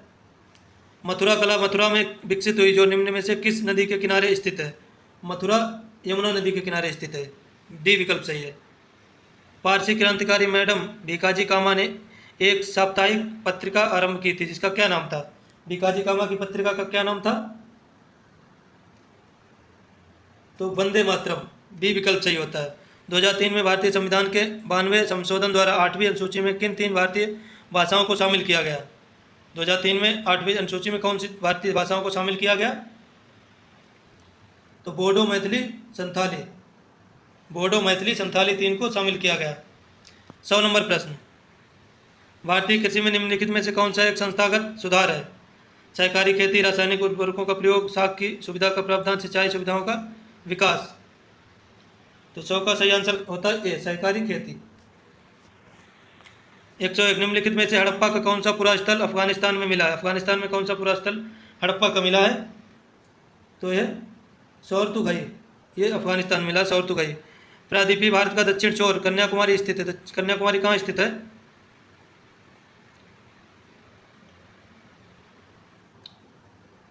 Speaker 1: मथुरा कला मथुरा में विकसित हुई जो निम्न में से किस नदी के किनारे स्थित है? मथुरा यमुना नदी के किनारे स्थित है, डी विकल्प सही है। पारसी क्रांतिकारी मैडम भीकाजी कामा ने एक साप्ताहिक पत्रिका आरंभ की थी जिसका क्या नाम था? भीकाजी कामा की पत्रिका का क्या नाम था? तो वंदे मातरम, बी विकल्प सही होता है। 2003 में भारतीय संविधान के 92वें संशोधन द्वारा 8वीं अनुसूची में किन 3 भारतीय भाषाओं को शामिल किया गया? 2003 में 8वीं अनुसूची में कौन सी भारतीय भाषाओं को शामिल किया गया? तो बोडो, मैथिली, संथाली। बोडो, मैथिली, संथाली 3 को शामिल किया गया। 100 नंबर प्रश्न, भारतीय कृषि में निम्नलिखित में से कौन सा एक संस्थागत सुधार है? सहकारी खेती, रासायनिक उर्वरकों का प्रयोग, साख की सुविधा का प्रावधान, सिंचाई सुविधाओं का विकास। तो 100 का सही आंसर होता है ए, सहकारी खेती। 101, निम्नलिखित में से हड़प्पा का कौन सा पुरा स्थल अफगानिस्तान में मिला है? अफगानिस्तान में कौन सा पुरा स्थल हड़प्पा का मिला है? तो ये सौरतुगाई, ये अफगानिस्तान मिला सौरतुगाई। प्रादीपी भारत का दक्षिण छोर कन्याकुमारी स्थित है। कन्याकुमारी कहाँ स्थित है?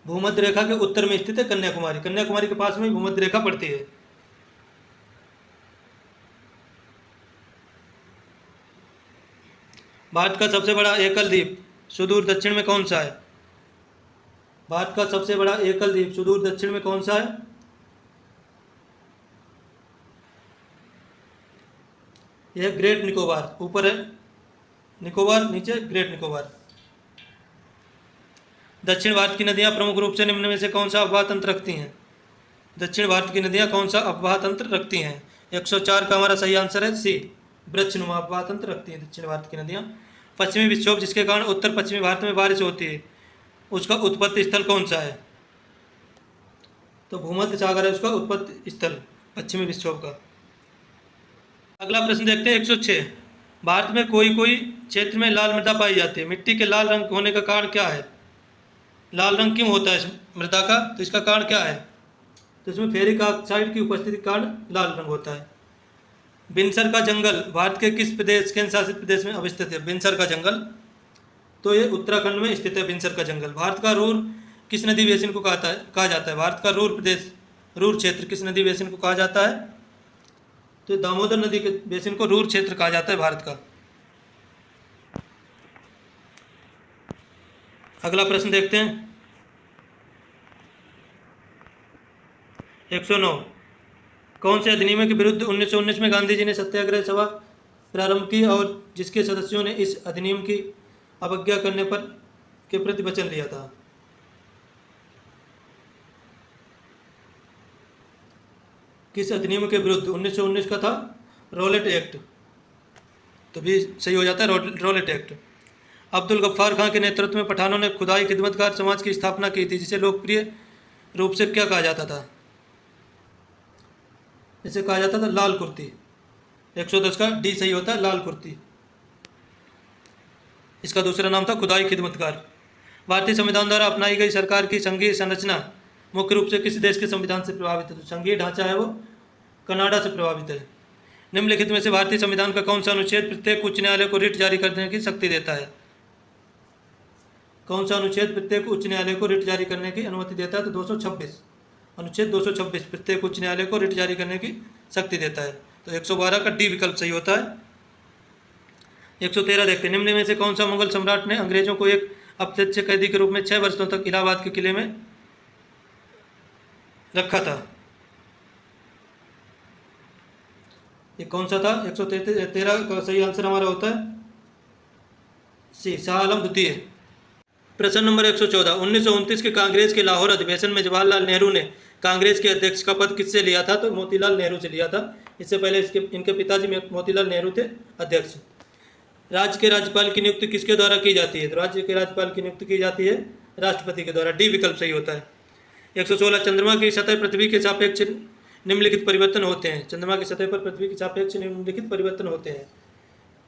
Speaker 1: भूमध्य रेखा के उत्तर में स्थित है कन्याकुमारी। कन्याकुमारी के पास में भूमध्य रेखा पड़ती है। भारत का सबसे बड़ा एकल द्वीप सुदूर दक्षिण में कौन सा है? भारत का सबसे बड़ा एकल द्वीप सुदूर दक्षिण में कौन सा है? यह ग्रेट निकोबार, ऊपर है निकोबार, नीचे ग्रेट निकोबार। दक्षिण भारत की नदियां प्रमुख रूप से निम्न में से कौन सा अफवाह तंत्र रखती हैं? दक्षिण भारत की नदियां कौन सा अफवाह तंत्र रखती हैं? 104 का हमारा सही आंसर है सी, वृक्षनुमा अफवाह तंत्र रखती हैं दक्षिण भारत की नदियां। पश्चिमी विक्षोभ जिसके कारण उत्तर पश्चिमी भारत में बारिश होती है, उसका उत्पत्ति स्थल कौन सा है? तो भूमध्य सागर है उसका उत्पत्ति स्थल पश्चिमी विक्षोभ का। अगला प्रश्न देखते हैं 106, भारत में कोई कोई क्षेत्र में लाल मृदा पाई जाती है, मिट्टी के लाल रंग होने का कारण क्या है? लाल रंग क्यों होता है इस मृदा का? तो इसका कारण क्या है? तो इसमें फेरिक ऑक्साइड की उपस्थिति के कारण लाल रंग होता है। बिनसर का जंगल भारत के किस प्रदेश, केंद्र शासित प्रदेश में अवस्थित है? बिनसर का जंगल, तो ये उत्तराखंड में स्थित है बिनसर का जंगल। भारत का रूर किस नदी बेसिन को कहा जाता है? भारत का रूर प्रदेश, रूर क्षेत्र किस नदी बेसिन को कहा जाता है? तो दामोदर नदी के बेसिन को रूर क्षेत्र कहा जाता है भारत का। अगला प्रश्न देखते हैं 109, कौन से अधिनियम के विरुद्ध 1919 में गांधी जी ने सत्याग्रह सभा प्रारंभ की और जिसके सदस्यों ने इस अधिनियम की अवज्ञा करने पर के प्रति वचन लिया था? किस अधिनियम के विरुद्ध? 1919 का था रॉलेट एक्ट, तो भी सही हो जाता है रॉलेट एक्ट। अब्दुल गफ्फार खान के नेतृत्व में पठानों ने खुदाई खिदमतगार समाज की स्थापना की थी जिसे लोकप्रिय रूप से क्या कहा जाता था? इसे कहा जाता था लाल कुर्ती। 110 का डी सही होता है लाल कुर्ती। इसका दूसरा नाम था खुदाई खिदमतगार। भारतीय संविधान द्वारा अपनाई गई सरकार की संघीय संरचना मुख्य रूप से किस देश के संविधान से प्रभावित है? तो संघीय ढांचा है वो कनाडा से प्रभावित है। निम्नलिखित में से भारतीय संविधान का कौन सा अनुच्छेद प्रत्येक उच्च न्यायालय को रिट जारी करने की शक्ति देता है? कौन सा अनुच्छेद प्रत्येक उच्च न्यायालय को रिट जारी करने की अनुमति देता है? तो 226, अनुच्छेद 226 प्रत्येक उच्च न्यायालय को रिट जारी करने की शक्ति देता है। तो 112 का डी विकल्प सही होता है। 113 देखते हैं, निम्न में से कौन सा मुगल सम्राट ने अंग्रेजों को एक अप्रत्यक्ष कैदी के रूप में 6 वर्षों तक इलाहाबाद के किले में रखा था? ये कौन सा था? 113 का सही आंसर हमारा होता है सी, शाह आलम द्वितीय। प्रश्न नंबर 114, 1929 के कांग्रेस के लाहौर अधिवेशन में जवाहरलाल नेहरू ने कांग्रेस के अध्यक्ष का पद किससे लिया था? तो मोतीलाल नेहरू से लिया था। इससे पहले इनके पिताजी मोतीलाल नेहरू थे अध्यक्ष। राज्य के राज्यपाल की नियुक्ति किसके द्वारा की जाती है? तो राज्य के राज्यपाल की नियुक्ति की जाती है राष्ट्रपति के द्वारा। डी विकल्प सही होता है। 116, चंद्रमा की सतह पृथ्वी के सापेक्ष निम्नलिखित परिवर्तन होते हैं। चंद्रमा की सतह पर पृथ्वी के सापेक्ष निम्नलिखित परिवर्तन होते हैं।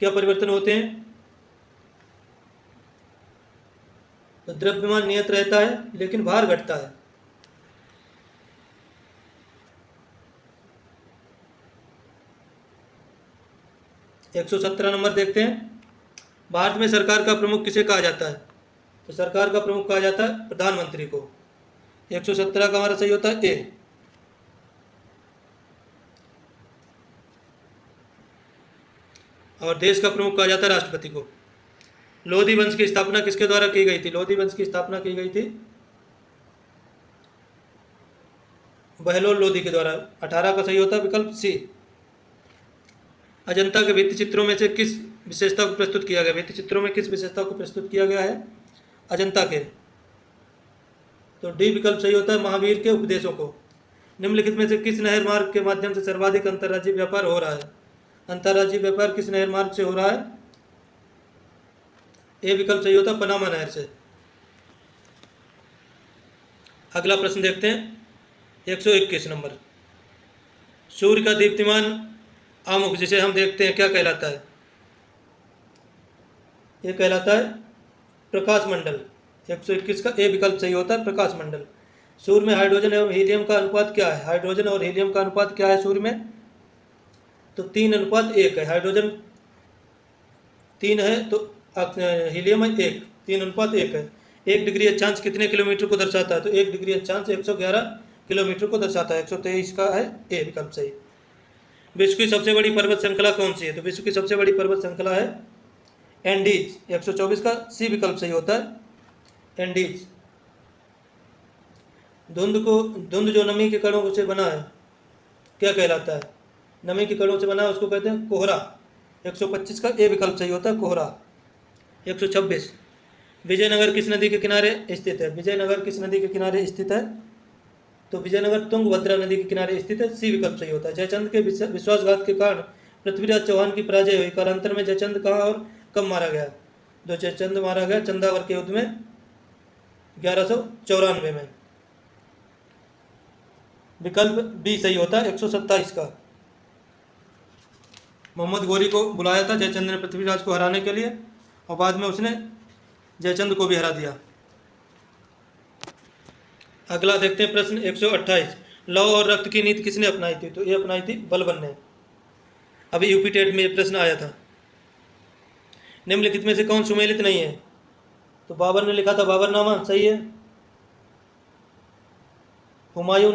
Speaker 1: क्या परिवर्तन होते हैं? तो द्रव्यमान नियत रहता है लेकिन भार घटता है। एक 117 नंबर देखते हैं, भारत में सरकार का प्रमुख किसे कहा जाता है? तो सरकार का प्रमुख कहा जाता है प्रधानमंत्री को। 117 का हमारा सही होता है ए। और देश का प्रमुख कहा जाता है राष्ट्रपति को। लोधी वंश की स्थापना किसके द्वारा की गई थी? लोधी वंश की स्थापना की गई थी बहलोल लोधी के द्वारा। 18 का सही होता है विकल्प सी। अजंता के भित्ति चित्रों में से किस विशेषता को प्रस्तुत किया गया? भित्ति चित्रों में किस विशेषता को प्रस्तुत किया गया है अजंता के? तो डी विकल्प सही होता है महावीर के उपदेशों को। निम्नलिखित में से किस नहर मार्ग के माध्यम से सर्वाधिक अंतर्राज्यीय व्यापार हो रहा है? अंतर्राज्यीय व्यापार किस नहर मार्ग से हो रहा है? ए विकल्प सही होता है पनामा नहर से। अगला प्रश्न देखते हैं 121 नंबर, सूर्य का दीप्तिमान आमुख जिसे हम देखते हैं क्या कहलाता है? ये कहलाता है प्रकाश मंडल। 121 का ए विकल्प सही होता है प्रकाश मंडल। सूर्य में हाइड्रोजन एवं हीलियम का अनुपात क्या है? हाइड्रोजन और हीलियम का अनुपात क्या है सूर्य में? तो 3:1 है। हाइड्रोजन 3 है तो हीलियम 1, 3:1 है। 1 डिग्री अक्षांश कितने किलोमीटर को दर्शाता है? तो 1 डिग्री अक्षांश 111 किलोमीटर को दर्शाता है। 123 का है ए विकल्प सही। विश्व की सबसे बड़ी पर्वत श्रृंखला कौन सी है? तो विश्व की सबसे बड़ी पर्वत श्रृंखला है एंडीज। 124 का सी विकल्प सही होता है एंडीज। धुंध जो नमी के कणों से बना है क्या कहलाता है? नमी के कणों से बना है उसको कहते हैं कोहरा। 125 का ए विकल्प सही होता है कोहरा। 126, विजयनगर किस नदी के किनारे स्थित है? विजयनगर किस नदी के किनारे स्थित है? तो विजयनगर तुंगभद्रा नदी के किनारे स्थित है। सी विकल्प सही होता है। जयचंद के विश्वासघात के कारण पृथ्वीराज चौहान की पराजय हुई। कालांतर में जयचंद कहाँ और कब मारा गया? तो जयचंद मारा गया चंदावर के युद्ध में 1194 में। विकल्प बी सही होता है 127 का। मोहम्मद गोरी को बुलाया था जयचंद ने पृथ्वीराज को हराने के लिए और बाद में उसने जयचंद को भी हरा दिया। अगला देखते हैं प्रश्न 128, लौह और रक्त की नीति किसने अपनाई थी? तो ये अपनाई थी बलबन ने। अभी यूपी टेट में ये प्रश्न आया था। निम्नलिखित में से कौन सुमेलित नहीं है? तो बाबर ने लिखा था बाबरनामा, सही है। हुमायूं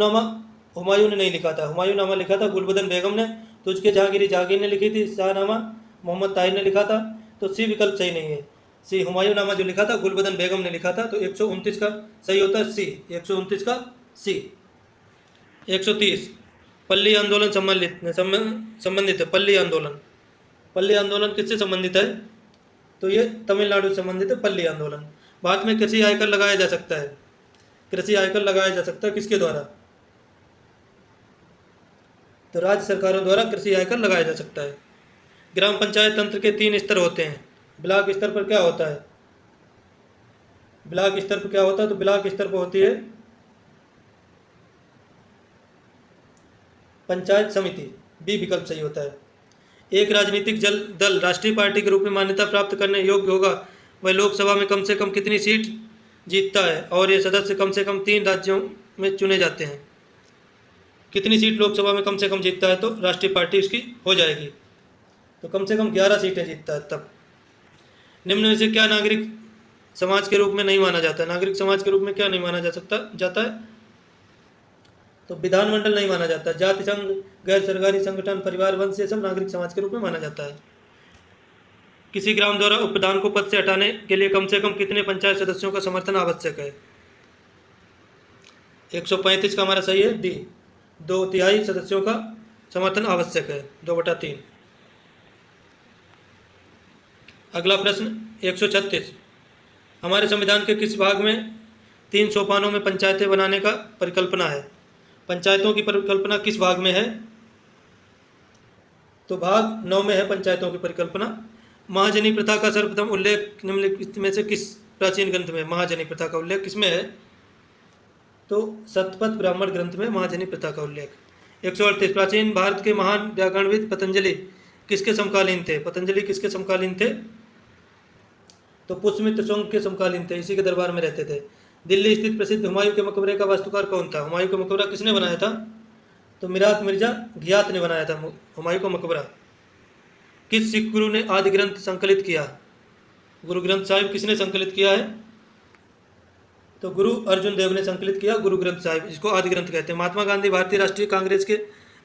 Speaker 1: ने नहीं लिखा था। हुमायूंनामा लिखा था गुलबदन बेगम ने। तुझके जहांगीरी जहांगीर ने लिखी थी। शाहनामा मोहम्मद ताहिर ने लिखा था। तो सी विकल्प सही नहीं है। सी हुमायूंनामा जो लिखा था गुलबदन बेगम ने लिखा था। तो 129 का सही होता है सी। 129 का सी। 130, पल्ली आंदोलन संबंधित है। पल्ली आंदोलन किससे संबंधित है? तो ये तमिलनाडु से संबंधित है पल्ली आंदोलन। भारत में कृषि आयकर लगाया जा सकता है। कृषि आयकर लगाया जा सकता है किसके द्वारा? तो राज्य सरकारों द्वारा कृषि आयकर लगाया जा सकता है। ग्राम पंचायत तंत्र के 3 स्तर होते हैं। ब्लॉक स्तर पर क्या होता है? ब्लॉक स्तर पर क्या होता है? तो ब्लॉक स्तर पर होती है पंचायत समिति। बी विकल्प सही होता है। एक राजनीतिक दल राष्ट्रीय पार्टी के रूप में मान्यता प्राप्त करने योग्य होगा वह लोकसभा में कम से कम कितनी सीट जीतता है और ये सदस्य कम से कम 3 राज्यों में चुने जाते हैं। कितनी सीट लोकसभा में कम से कम जीतता है तो राष्ट्रीय पार्टी उसकी हो जाएगी, तो कम से कम 11 सीटें जीतता है तब। निम्न में से क्या नागरिक समाज के रूप में नहीं माना जाता है? नागरिक समाज के रूप में क्या नहीं माना जाता है? तो विधानमंडल नहीं माना जाता। जाति संघ, गैर सरकारी संगठन, परिवार, वंश, ये सब नागरिक समाज के रूप में माना जाता है। किसी ग्राम द्वारा उप प्रधान को पद से हटाने के लिए कम से कम कितने पंचायत सदस्यों का समर्थन आवश्यक है? 135 का हमारा सही है डी, 2/3 सदस्यों का समर्थन आवश्यक है, 2/3। अगला प्रश्न 136, हमारे संविधान के किस भाग में 3 सोपानों में पंचायतें बनाने का परिकल्पना है? पंचायतों की परिकल्पना किस भाग में है? तो भाग 9 में है पंचायतों की परिकल्पना। महाजनी प्रथा का सर्वप्रथम उल्लेख निम्नलिखित में से किस प्राचीन ग्रंथ में? महाजनी प्रथा का उल्लेख किसमें है? तो शतपथ ब्राह्मण ग्रंथ में महाजनी प्रथा का उल्लेख। 138, प्राचीन भारत के महान व्याकरणविद पतंजलि किसके समकालीन थे? पतंजलि किसके समकालीन थे? तो पुष्यमित्र सोंग के समकालीन थे, इसी के दरबार में रहते थे। दिल्ली स्थित प्रसिद्ध हुमायूं के मकबरे का वास्तुकार कौन था? हुमायूं का मकबरा किसने बनाया था? तो मिरात मिर्जा घियात ने बनाया था हुमायूं का मकबरा। किस सिख गुरु ने आदि ग्रंथ संकलित किया? गुरु ग्रंथ साहिब किसने संकलित किया है? तो गुरु अर्जुन देव ने संकलित किया गुरु ग्रंथ साहिब, इसको आदि ग्रंथ कहते हैं। महात्मा गांधी भारतीय राष्ट्रीय कांग्रेस के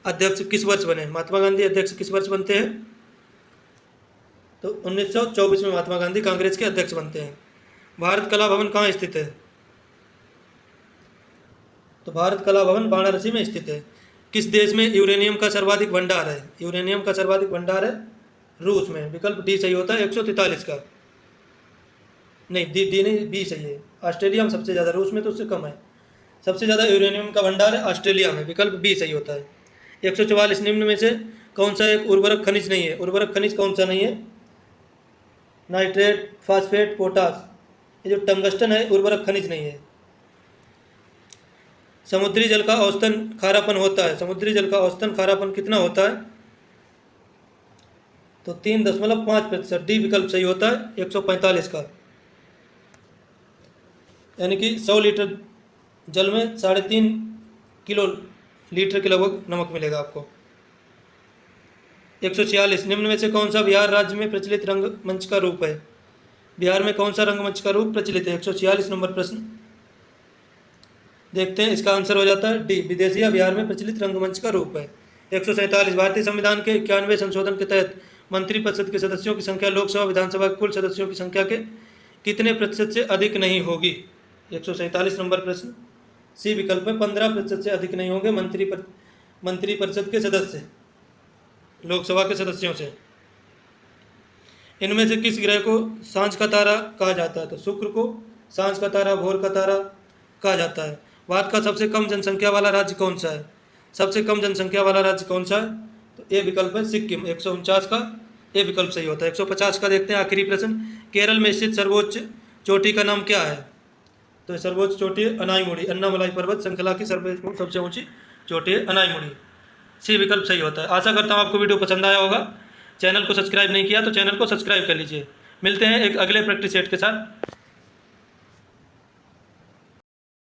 Speaker 1: अध्यक्ष किस वर्ष बने? महात्मा गांधी अध्यक्ष किस वर्ष बनते हैं? तो 1924 में महात्मा गांधी कांग्रेस के अध्यक्ष बनते हैं। भारत कला भवन कहाँ स्थित है? तो भारत कला भवन वाराणसी में स्थित है। किस देश में यूरेनियम का सर्वाधिक भंडार है? यूरेनियम का सर्वाधिक भंडार है रूस में, विकल्प डी सही होता है 143 का। नहीं, डी नहीं, बी सही है। ऑस्ट्रेलिया में सबसे ज़्यादा, रूस में तो उससे कम है। सबसे ज़्यादा यूरेनियम का भंडार है ऑस्ट्रेलिया में, विकल्प बी सही होता है। 144, निम्न में से कौन सा एक उर्वरक खनिज नहीं है? उर्वरक खनिज कौन सा नहीं है? नाइट्रेट, फास्फेट, पोटास, ये जो टंगस्टन है उर्वरक खनिज नहीं है। समुद्री जल का औसतन खारापन होता है, समुद्री जल का औसतन खारापन कितना होता है? तो 3.5%, डी विकल्प सही होता है 145 का। यानी कि 100 लीटर जल में 3.5 किलो लीटर के लगभग नमक मिलेगा आपको। 146, निम्न में से कौन सा बिहार राज्य में प्रचलित रंगमंच का रूप है? बिहार में कौन सा रंगमंच का रूप प्रचलित है? 146 नंबर प्रश्न देखते हैं, इसका आंसर हो जाता है डी, विदेशिया बिहार में प्रचलित रंगमंच का रूप है। 147, भारतीय संविधान के 91वें संशोधन के तहत मंत्रिपरिषद के सदस्यों की संख्या लोकसभा विधानसभा के कुल सदस्यों की संख्या के कितने प्रतिशत से अधिक नहीं होगी? 147 नंबर प्रश्न सी विकल्प है, 15% से अधिक नहीं होंगे मंत्रिपरिषद के सदस्य लोकसभा के सदस्यों से। इनमें से किस ग्रह को सांझ का तारा कहा जाता है? तो शुक्र को सांझ का तारा, भोर का तारा कहा जाता है। भारत का सबसे कम जनसंख्या वाला राज्य कौन सा है? सबसे कम जनसंख्या वाला राज्य कौन सा है? तो ए विकल्प है सिक्किम, 149 का ए विकल्प सही होता है। 150 का देखते हैं आखिरी प्रश्न, केरल में स्थित सर्वोच्च चोटी का नाम क्या है? तो सर्वोच्च चोटी अनाईमुड़ी, अन्नामलाई पर्वत श्रृंखला की सबसे ऊंची चोटी है अनाईमुड़ी, सी विकल्प सही होता है। आशा करता हूँ आपको वीडियो पसंद आया होगा। चैनल को सब्सक्राइब नहीं किया तो चैनल को सब्सक्राइब कर लीजिए। मिलते हैं एक अगले प्रैक्टिस सेट के साथ।